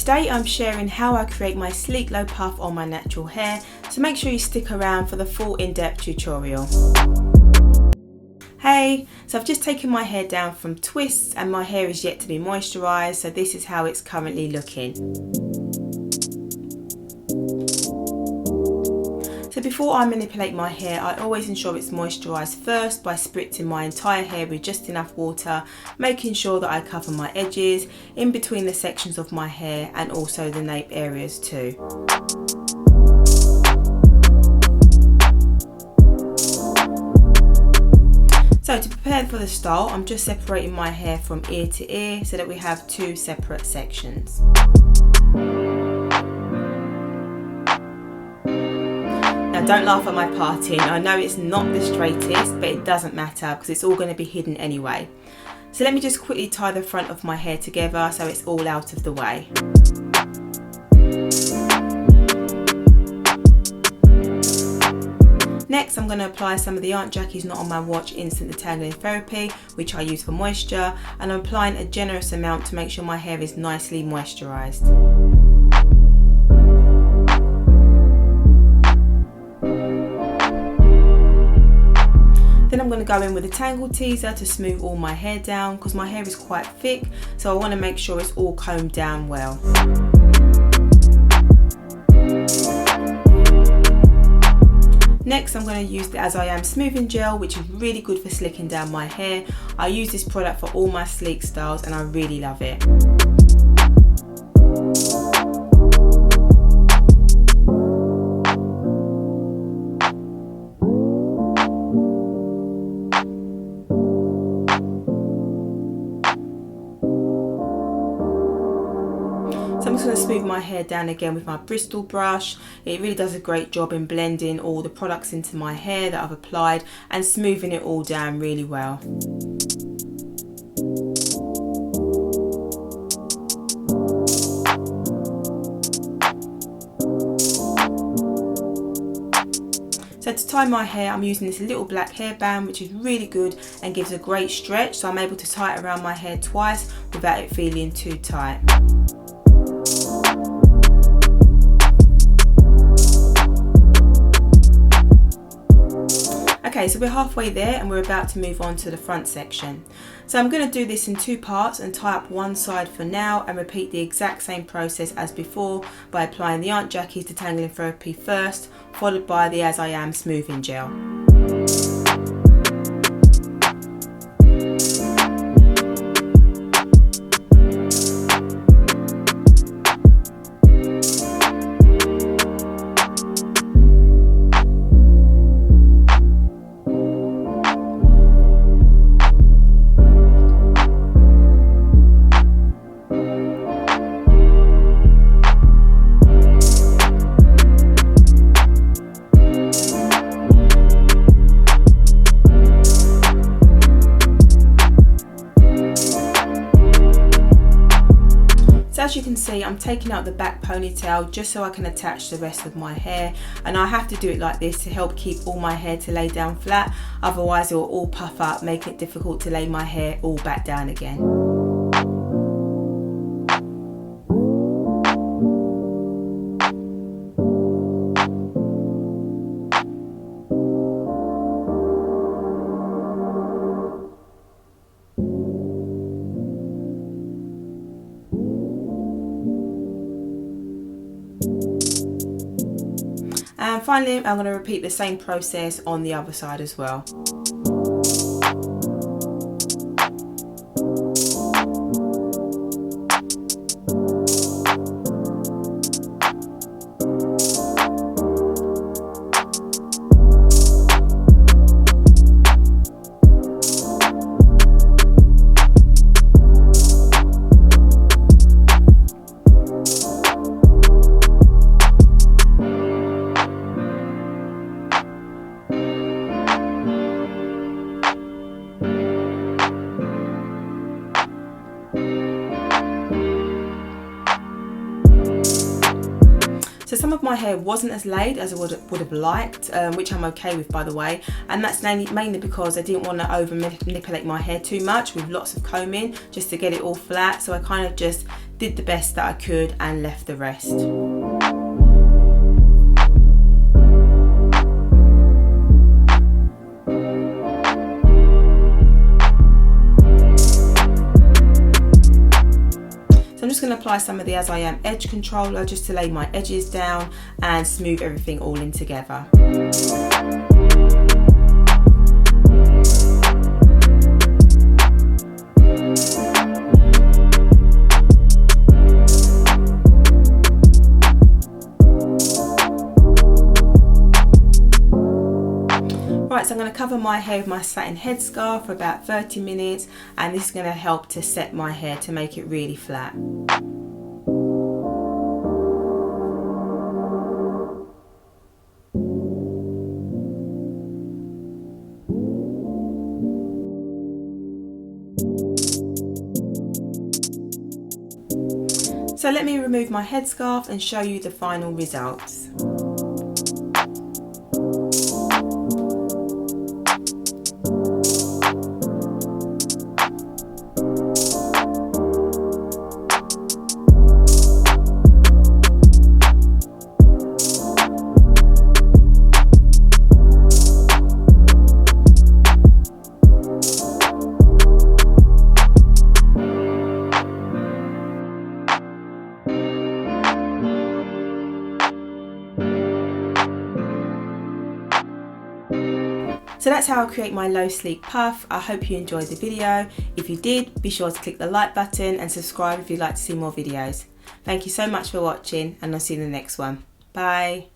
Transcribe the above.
today I'm sharing how I create my sleek low puff on my natural hair, so make sure you stick around for the full in-depth tutorial. Hey, so I've just taken my hair down from twists and my hair is yet to be moisturised, so this is how it's currently looking. So before I manipulate my hair, I always ensure it's moisturised first by spritzing my entire hair with just enough water, making sure that I cover my edges, in between the sections of my hair and also the nape areas too. So to prepare for the style, I'm just separating my hair from ear to ear so that we have two separate sections. Now don't laugh at my parting, I know it's not the straightest, but it doesn't matter because it's all going to be hidden anyway. So let me just quickly tie the front of my hair together so it's all out of the way. Next, I'm going to apply some of the Aunt Jackie's Not On My Watch Instant Detangling Therapy, which I use for moisture, and I'm applying a generous amount to make sure my hair is nicely moisturised. Then I'm going to go in with a Tangle Teezer to smooth all my hair down because my hair is quite thick, so I want to make sure it's all combed down well. Next, I'm going to use the As I Am Smoothing Gel, which is really good for slicking down my hair. I use this product for all my sleek styles and I really love it. So I'm just going to smooth my hair down again with my Bristle Brush. It really does a great job in blending all the products into my hair that I've applied and smoothing it all down really well. So to tie my hair, I'm using this little black hairband, which is really good and gives a great stretch, so I'm able to tie it around my hair twice without it feeling too tight. Okay, so we're halfway there and we're about to move on to the front section. So I'm going to do this in two parts and tie up one side for now and repeat the exact same process as before by applying the Aunt Jackie's Detangling Therapy first, followed by the As I Am Smoothing Gel. As you can see, I'm taking out the back ponytail just so I can attach the rest of my hair, and I have to do it like this to help keep all my hair to lay down flat, otherwise it will all puff up, making it difficult to lay my hair all back down again. And finally, I'm going to repeat the same process on the other side as well. So some of my hair wasn't as laid as I would have liked, which I'm okay with, by the way, and that's mainly because I didn't want to over manipulate my hair too much with lots of combing just to get it all flat. So I kind of just did the best that I could and left the rest. I'm just going to apply some of the As I Am edge controller just to lay my edges down and smooth everything all in together. Right, so I'm going to cover my hair with my satin headscarf for about 30 minutes, and this is going to help to set my hair to make it really flat. So let me remove my headscarf and show you the final results. So that's how I create my low sleek puff. I hope you enjoyed the video. If you did, be sure to click the like button and subscribe if you'd like to see more videos. Thank you so much for watching, and I'll see you in the next one. Bye.